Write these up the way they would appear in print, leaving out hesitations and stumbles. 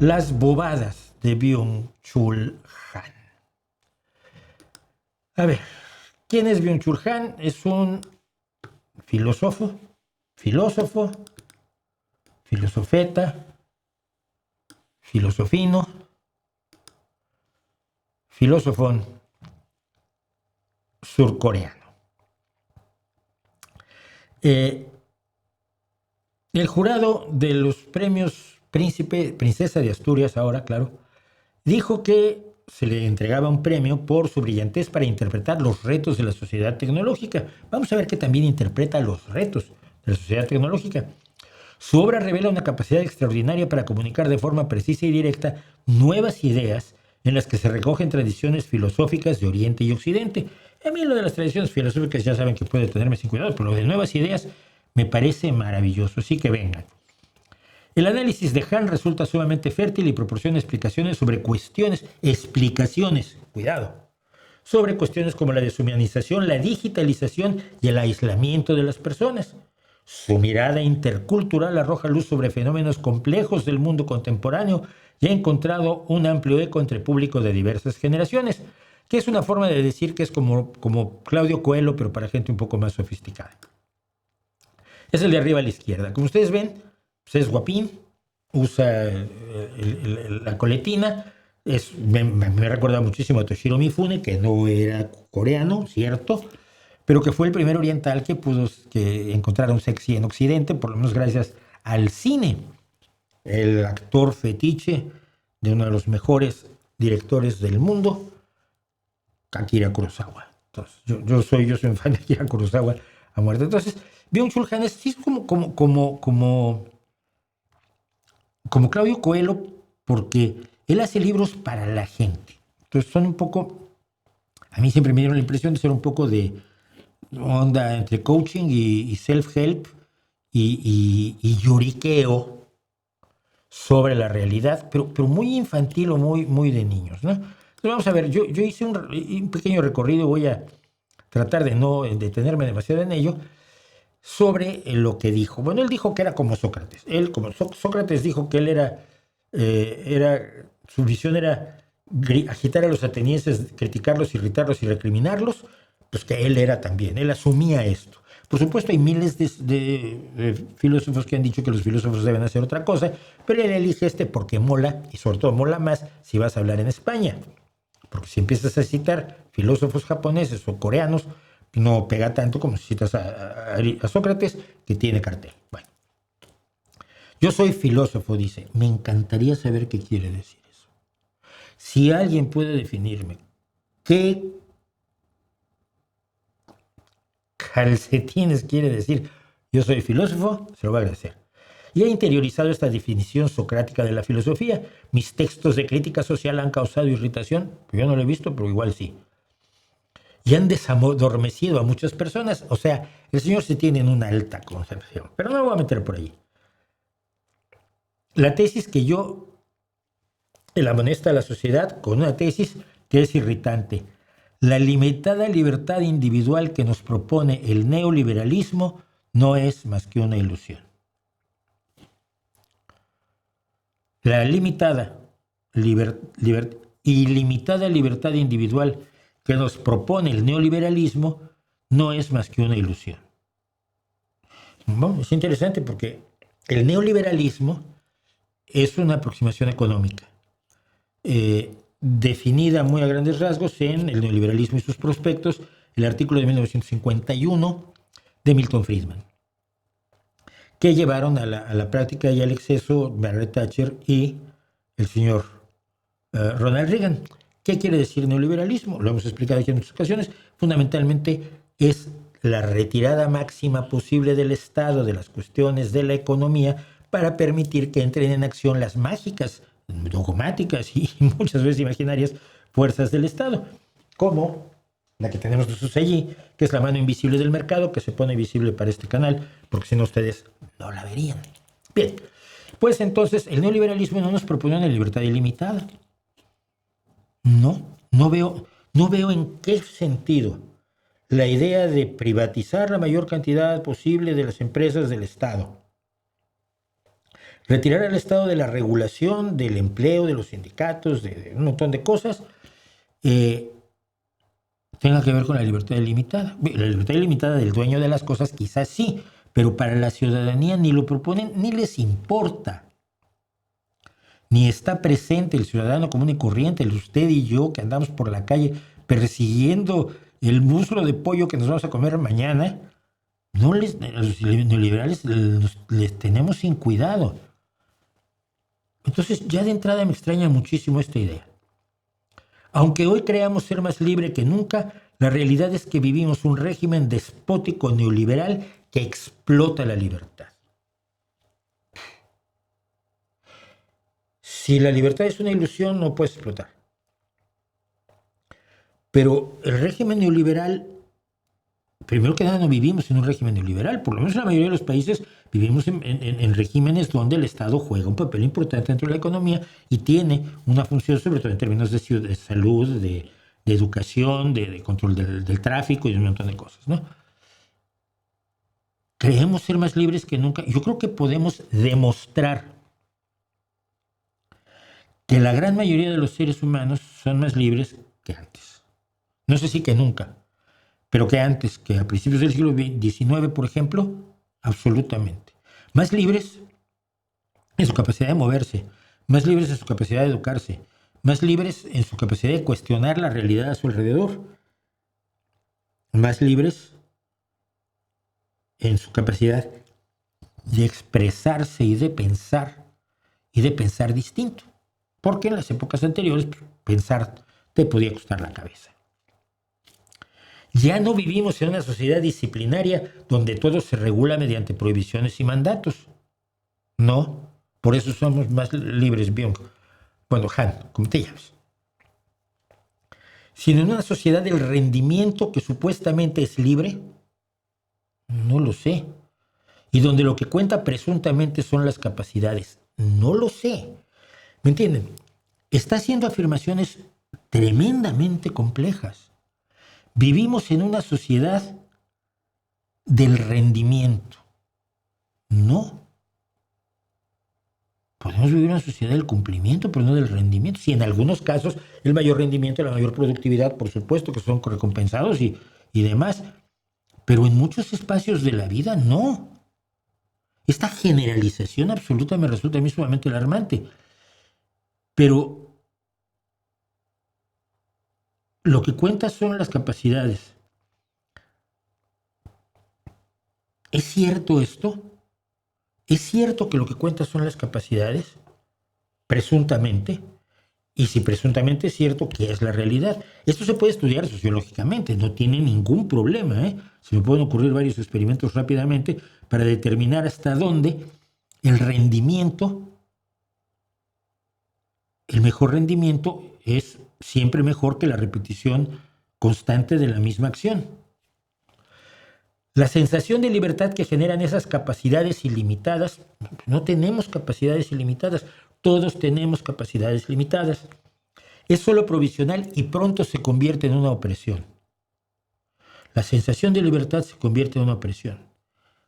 Las bobadas de Byung-Chul Han. A ver, ¿quién es Byung-Chul Han? Es un filósofo, filosofeta, filosofino, filósofón surcoreano. El jurado de los premios Princesa de Asturias, ahora, claro, dijo que se le entregaba un premio por su brillantez para interpretar los retos de la sociedad tecnológica. Vamos a ver que también interpreta los retos de la sociedad tecnológica. Su obra revela una capacidad extraordinaria para comunicar de forma precisa y directa nuevas ideas en las que se recogen tradiciones filosóficas de Oriente y Occidente. A mí lo de las tradiciones filosóficas ya saben que puede tenerme sin cuidado, pero lo de nuevas ideas me parece maravilloso, así que vengan. El análisis de Han resulta sumamente fértil y proporciona explicaciones sobre sobre cuestiones como la deshumanización, la digitalización y el aislamiento de las personas. Su mirada intercultural arroja luz sobre fenómenos complejos del mundo contemporáneo y ha encontrado un amplio eco entre público de diversas generaciones, que es una forma de decir que es como Claudio Coelho, pero para gente un poco más sofisticada. Es el de arriba a la izquierda. Como ustedes ven, pues es guapín, usa la coletina. Me recuerda muchísimo a Toshiro Mifune, que no era coreano, cierto, pero que fue el primer oriental que pudo encontrar un sexy en Occidente, por lo menos gracias al cine. El actor fetiche de uno de los mejores directores del mundo, Akira Kurosawa. Entonces, yo soy un fan de Akira Kurosawa a muerte. Entonces, Byung-Chul Han es como Claudio Coelho, porque él hace libros para la gente. Entonces son un poco, a mí siempre me dieron la impresión de ser un poco de onda entre coaching y self-help y lloriqueo sobre la realidad, pero muy infantil o muy de niños, ¿no? Entonces vamos a ver, yo hice un pequeño recorrido, voy a tratar de no detenerme demasiado en ello, sobre lo que dijo. Bueno, él dijo que era como Sócrates. Él, como Sócrates, dijo que él su visión era agitar a los atenienses, criticarlos, irritarlos y recriminarlos, pues que él era también. Él asumía esto. Por supuesto, hay miles de filósofos que han dicho que los filósofos deben hacer otra cosa, pero él elige este porque mola, y sobre todo mola más si vas a hablar en España. Porque si empiezas a citar filósofos japoneses o coreanos, no pega tanto como si citas a Sócrates, que tiene cartel. Bueno, yo soy filósofo, dice. Me encantaría saber qué quiere decir eso. Si alguien puede definirme qué calcetines quiere decir yo soy filósofo, se lo voy a agradecer. Y he interiorizado esta definición socrática de la filosofía. Mis textos de crítica social han causado irritación. Yo no lo he visto, pero igual sí. Y han desadormecido a muchas personas. O sea, el señor se tiene en una alta concepción. Pero no me voy a meter por ahí. La tesis que yo amonesta a la sociedad con una tesis que es irritante. La limitada libertad individual que nos propone el neoliberalismo no es más que una ilusión. La ilimitada libertad individual que nos propone el neoliberalismo no es más que una ilusión. Bueno, es interesante porque el neoliberalismo es una aproximación económica definida muy a grandes rasgos en El neoliberalismo y sus prospectos, el artículo de 1951 de Milton Friedman, que llevaron a la práctica y al exceso Margaret Thatcher y el señor Ronald Reagan. ¿Qué quiere decir neoliberalismo? Lo hemos explicado aquí en muchas ocasiones. Fundamentalmente es la retirada máxima posible del Estado de las cuestiones de la economía para permitir que entren en acción las mágicas, dogmáticas y muchas veces imaginarias fuerzas del Estado, como la que tenemos nosotros allí, que es la mano invisible del mercado, que se pone visible para este canal, porque si no ustedes no la verían. Bien, pues entonces el neoliberalismo no nos propone una libertad ilimitada. No veo en qué sentido la idea de privatizar la mayor cantidad posible de las empresas del Estado, retirar al Estado de la regulación, del empleo, de los sindicatos, de un montón de cosas, tenga que ver con la libertad ilimitada. La libertad ilimitada del dueño de las cosas quizás sí, pero para la ciudadanía ni lo proponen ni les importa. Ni está presente el ciudadano común y corriente, el usted y yo que andamos por la calle persiguiendo el muslo de pollo que nos vamos a comer mañana. No les, los neoliberales les tenemos sin cuidado. Entonces, ya de entrada me extraña muchísimo esta idea. Aunque hoy creamos ser más libre que nunca, la realidad es que vivimos un régimen despótico neoliberal que explota la libertad. Si la libertad es una ilusión, no puede explotar. Pero el régimen neoliberal, primero que nada, no vivimos en un régimen neoliberal. Por lo menos en la mayoría de los países vivimos en regímenes donde el Estado juega un papel importante dentro de la economía y tiene una función, sobre todo en términos de salud, de educación, de control del tráfico y un montón de cosas, ¿no? Creemos ser más libres que nunca. Yo creo que podemos demostrar que la gran mayoría de los seres humanos son más libres que antes. No sé si que nunca, pero que antes, que a principios del siglo XIX, por ejemplo, absolutamente. Más libres en su capacidad de moverse, más libres en su capacidad de educarse, más libres en su capacidad de cuestionar la realidad a su alrededor, más libres en su capacidad de expresarse y de pensar distinto. Porque en las épocas anteriores pensar te podía costar la cabeza. Ya no vivimos en una sociedad disciplinaria donde todo se regula mediante prohibiciones y mandatos. No, por eso somos más libres, Byung. Bueno, Han, ¿cómo te llamas? Sino en una sociedad del rendimiento que supuestamente es libre, no lo sé. Y donde lo que cuenta presuntamente son las capacidades, no lo sé. ¿Me entienden? Está haciendo afirmaciones tremendamente complejas. Vivimos en una sociedad del rendimiento. No. Podemos vivir en una sociedad del cumplimiento, pero no del rendimiento. Sí, en algunos casos el mayor rendimiento, la mayor productividad, por supuesto, que son recompensados y demás. Pero en muchos espacios de la vida no. Esta generalización absoluta me resulta a mí sumamente alarmante. Pero lo que cuenta son las capacidades. ¿Es cierto esto? ¿Es cierto que lo que cuenta son las capacidades? Presuntamente. Y si presuntamente es cierto, ¿qué es la realidad? Esto se puede estudiar sociológicamente, no tiene ningún problema, ¿eh? Se me pueden ocurrir varios experimentos rápidamente para determinar hasta dónde el rendimiento, el mejor rendimiento es siempre mejor que la repetición constante de la misma acción. La sensación de libertad que generan esas capacidades ilimitadas, no tenemos capacidades ilimitadas, todos tenemos capacidades limitadas. Es solo provisional y pronto se convierte en una opresión. La sensación de libertad se convierte en una opresión.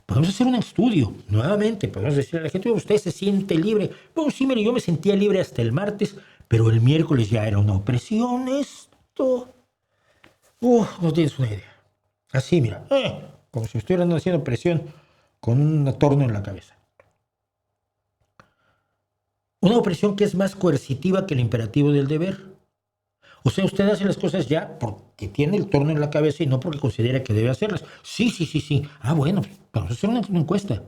Podemos hacer un estudio, nuevamente, podemos decirle a la gente, usted se siente libre. Bueno, sí, mire, yo me sentía libre hasta el martes, pero el miércoles ya era una opresión esto. No tienes una idea. Así, mira, como si me estuvieran haciendo presión con un torno en la cabeza. Una opresión que es más coercitiva que el imperativo del deber. O sea, usted hace las cosas ya porque tiene el torno en la cabeza y no porque considera que debe hacerlas. Sí. Ah, bueno, vamos a hacer una encuesta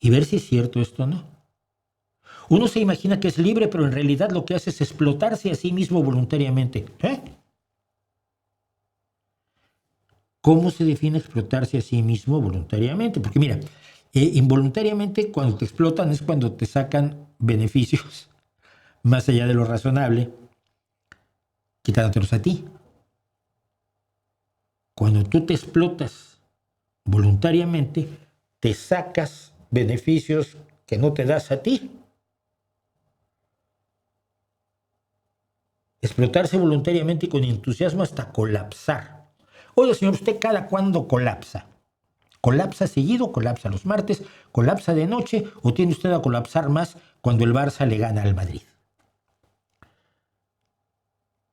y ver si es cierto esto o no. Uno se imagina que es libre, pero en realidad lo que hace es explotarse a sí mismo voluntariamente. ¿Cómo se define explotarse a sí mismo voluntariamente? Porque mira, involuntariamente cuando te explotan es cuando te sacan beneficios más allá de lo razonable, quitándotelos a ti. Cuando tú te explotas voluntariamente, te sacas beneficios que no te das a ti. Explotarse voluntariamente y con entusiasmo hasta colapsar. Oiga, señor, ¿usted cada cuándo colapsa? Colapsa seguido, colapsa los martes, colapsa de noche o tiende usted a colapsar más cuando el Barça le gana al Madrid.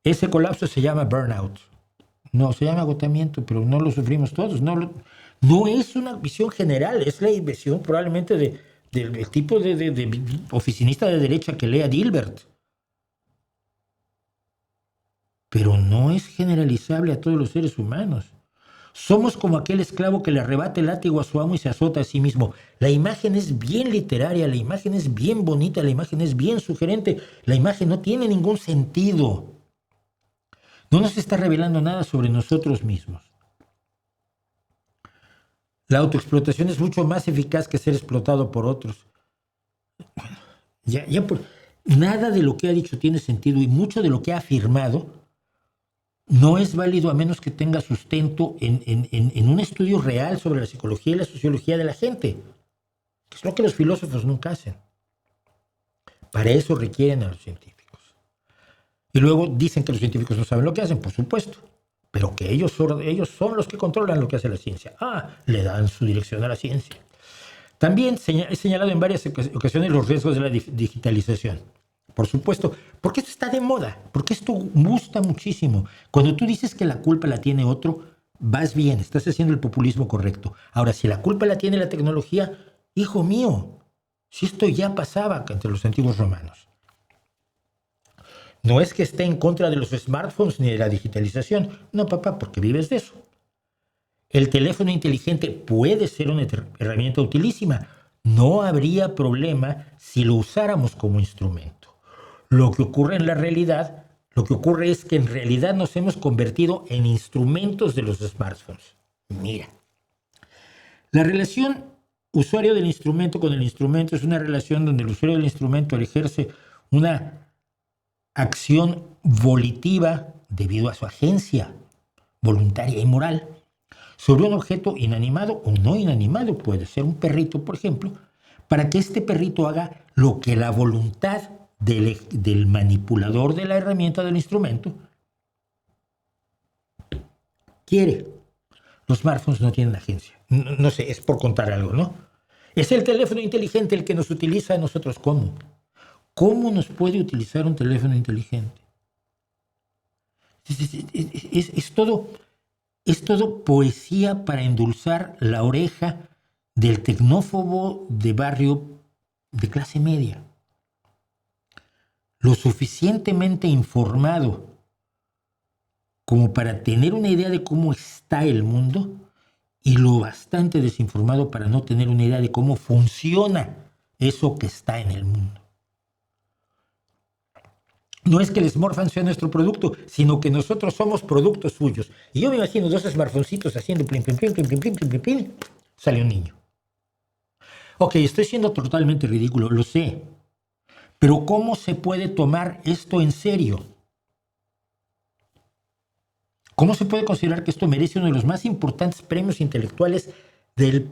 Ese colapso se llama burnout. No, se llama agotamiento, pero no lo sufrimos todos. No es una visión general, es la visión probablemente del tipo de oficinista de derecha que lea Dilbert. Pero no es generalizable a todos los seres humanos. Somos como aquel esclavo que le arrebata el látigo a su amo y se azota a sí mismo. La imagen es bien literaria, la imagen es bien bonita, la imagen es bien sugerente, la imagen no tiene ningún sentido. No nos está revelando nada sobre nosotros mismos. La autoexplotación es mucho más eficaz que ser explotado por otros. Nada de lo que ha dicho tiene sentido y mucho de lo que ha afirmado no es válido a menos que tenga sustento en un estudio real sobre la psicología y la sociología de la gente, que es lo que los filósofos nunca hacen. Para eso requieren a los científicos. Y luego dicen que los científicos no saben lo que hacen, por supuesto, pero que ellos son los que controlan lo que hace la ciencia. Le dan su dirección a la ciencia. También he señalado en varias ocasiones los riesgos de la digitalización. Por supuesto, porque esto está de moda, porque esto gusta muchísimo. Cuando tú dices que la culpa la tiene otro, vas bien, estás haciendo el populismo correcto. Ahora, si la culpa la tiene la tecnología, hijo mío, si esto ya pasaba entre los antiguos romanos. No es que esté en contra de los smartphones ni de la digitalización. No, papá, porque vives de eso. El teléfono inteligente puede ser una herramienta utilísima. No habría problema si lo usáramos como instrumento. Lo que ocurre es que en realidad nos hemos convertido en instrumentos de los smartphones. Mira, la relación usuario del instrumento con el instrumento es una relación donde el usuario del instrumento ejerce una acción volitiva debido a su agencia voluntaria y moral sobre un objeto inanimado o no inanimado, puede ser un perrito, por ejemplo, para que este perrito haga lo que la voluntad del manipulador de la herramienta del instrumento quiere. Los smartphones no tienen agencia. No sé, es por contar algo, ¿no? Es el teléfono inteligente el que nos utiliza a nosotros. ¿Cómo? ¿Cómo nos puede utilizar un teléfono inteligente? Es todo poesía para endulzar la oreja del tecnófobo de barrio de clase media. Lo suficientemente informado como para tener una idea de cómo está el mundo y lo bastante desinformado para no tener una idea de cómo funciona eso que está en el mundo. No es que el smartphone sea nuestro producto, sino que nosotros somos productos suyos. Y yo me imagino dos smartphonecitos haciendo plin, plin, plin, plin, plin, plin, plin, plin, sale un niño. Ok, estoy siendo totalmente ridículo, lo sé. Pero ¿cómo se puede tomar esto en serio? ¿Cómo se puede considerar que esto merece uno de los más importantes premios intelectuales del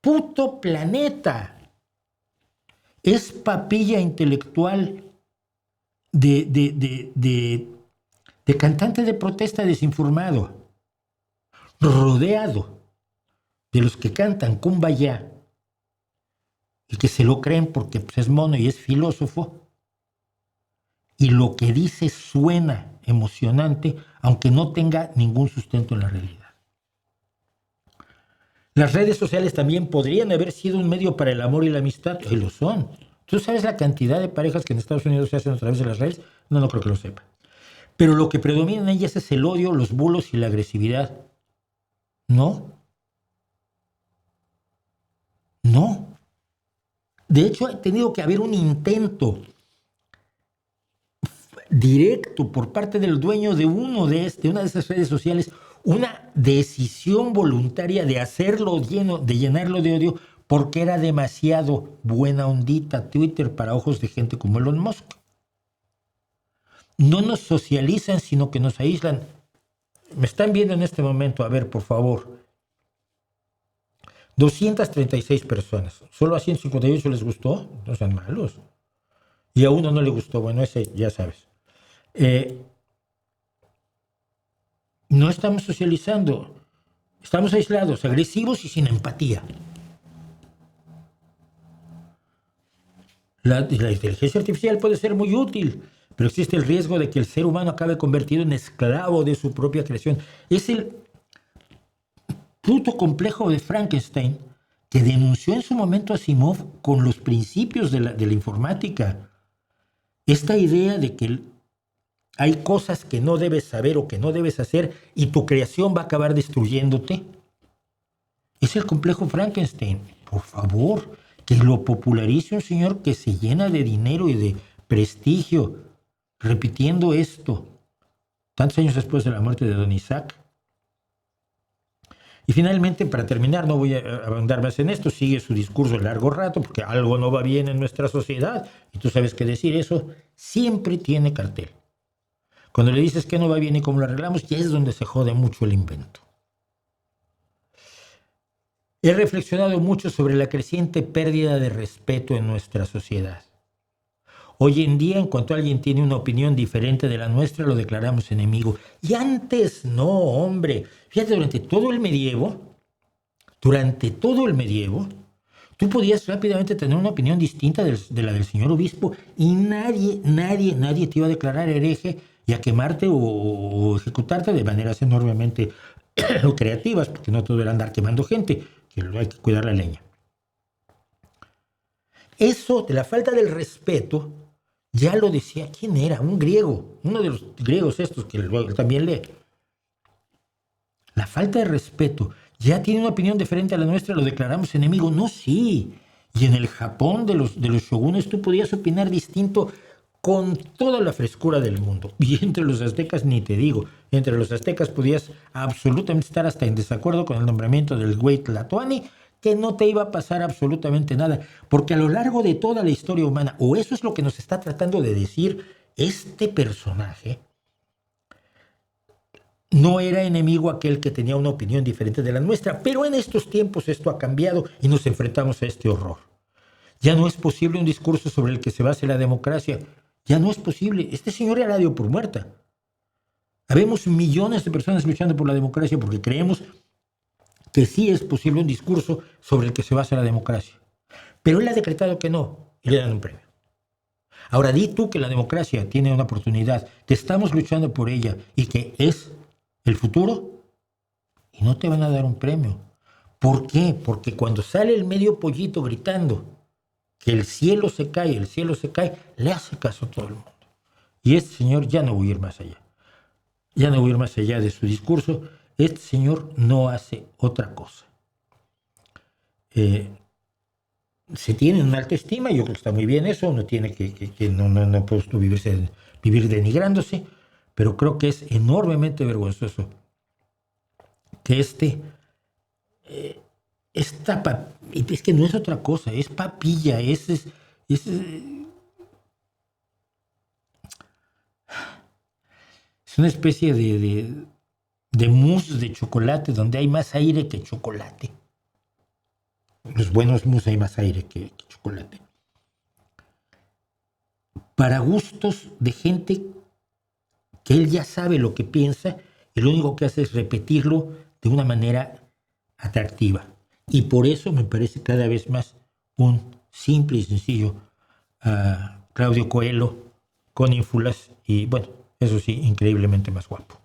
puto planeta? Es papilla intelectual de cantante de protesta desinformado, rodeado de los que cantan Kumbaya y que se lo creen porque pues, es mono y es filósofo, y lo que dice suena emocionante, aunque no tenga ningún sustento en la realidad. Las redes sociales también podrían haber sido un medio para el amor y la amistad, y lo son. ¿Tú sabes la cantidad de parejas que en Estados Unidos se hacen a través de las redes? No creo que lo sepa. Pero lo que predomina en ellas es el odio, los bulos y la agresividad. No. De hecho, ha tenido que haber un intento directo por parte del dueño de una de esas redes sociales, una decisión voluntaria de hacerlo de llenarlo de odio, porque era demasiado buena ondita Twitter para ojos de gente como Elon Musk. No nos socializan, sino que nos aíslan. Me están viendo en este momento, a ver, por favor. 236 personas. Solo a 158 les gustó. No sean malos. Y a uno no le gustó. Bueno, ese ya sabes. No estamos socializando. Estamos aislados, agresivos y sin empatía. La inteligencia artificial puede ser muy útil, pero existe el riesgo de que el ser humano acabe convertido en esclavo de su propia creación. Es el puto complejo de Frankenstein que denunció en su momento Asimov con los principios de la informática. Esta idea de que hay cosas que no debes saber o que no debes hacer y tu creación va a acabar destruyéndote. Es el complejo Frankenstein. Por favor, que lo popularice un señor que se llena de dinero y de prestigio repitiendo esto tantos años después de la muerte de don Isaac. Y finalmente, para terminar, no voy a ahondar más en esto, sigue su discurso de largo rato porque algo no va bien en nuestra sociedad y tú sabes que decir eso siempre tiene cartel. Cuando le dices que no va bien y cómo lo arreglamos, ya es donde se jode mucho el invento. He reflexionado mucho sobre la creciente pérdida de respeto en nuestra sociedad. Hoy en día, en cuanto alguien tiene una opinión diferente de la nuestra, lo declaramos enemigo. Y antes no, hombre. Fíjate, durante todo el medievo, tú podías rápidamente tener una opinión distinta de la del señor obispo y nadie te iba a declarar hereje y a quemarte o ejecutarte de maneras enormemente creativas, porque no todo era andar quemando gente, que hay que cuidar la leña. Eso de la falta del respeto, ya lo decía, ¿quién era? Un griego, uno de los griegos estos que luego también lee. La falta de respeto, ya tiene una opinión diferente a la nuestra, lo declaramos enemigo. No, sí. Y en el Japón de los shogunes tú podías opinar distinto con toda la frescura del mundo. Y entre los aztecas ni te digo. Entre los aztecas podías absolutamente estar hasta en desacuerdo con el nombramiento del güey Tlatoani, que no te iba a pasar absolutamente nada. Porque a lo largo de toda la historia humana, o eso es lo que nos está tratando de decir este personaje, no era enemigo aquel que tenía una opinión diferente de la nuestra, pero en estos tiempos esto ha cambiado y nos enfrentamos a este horror. Ya no es posible un discurso sobre el que se base la democracia. Ya no es posible. Este señor ya la dio por muerta. Habemos millones de personas luchando por la democracia porque creemos que sí es posible un discurso sobre el que se basa la democracia. Pero él ha decretado que no y le dan un premio. Ahora di tú que la democracia tiene una oportunidad, que estamos luchando por ella y que es el futuro y no te van a dar un premio. ¿Por qué? Porque cuando sale el medio pollito gritando que el cielo se cae, le hace caso a todo el mundo. Y este señor, ya no voy a ir más allá. Ya no voy a ir más allá de su discurso. Este señor no hace otra cosa. Se tiene una alta estima, yo creo que está muy bien eso, uno tiene que no puede vivir denigrándose, pero creo que es enormemente vergonzoso que es que no es otra cosa, es papilla, es una especie de mousse de chocolate donde hay más aire que chocolate. Los buenos mousse hay más aire que chocolate. Para gustos de gente que él ya sabe lo que piensa y lo único que hace es repetirlo de una manera atractiva. Y por eso me parece cada vez más un simple y sencillo Claudio Coelho con ínfulas y, bueno, eso sí, increíblemente más guapo.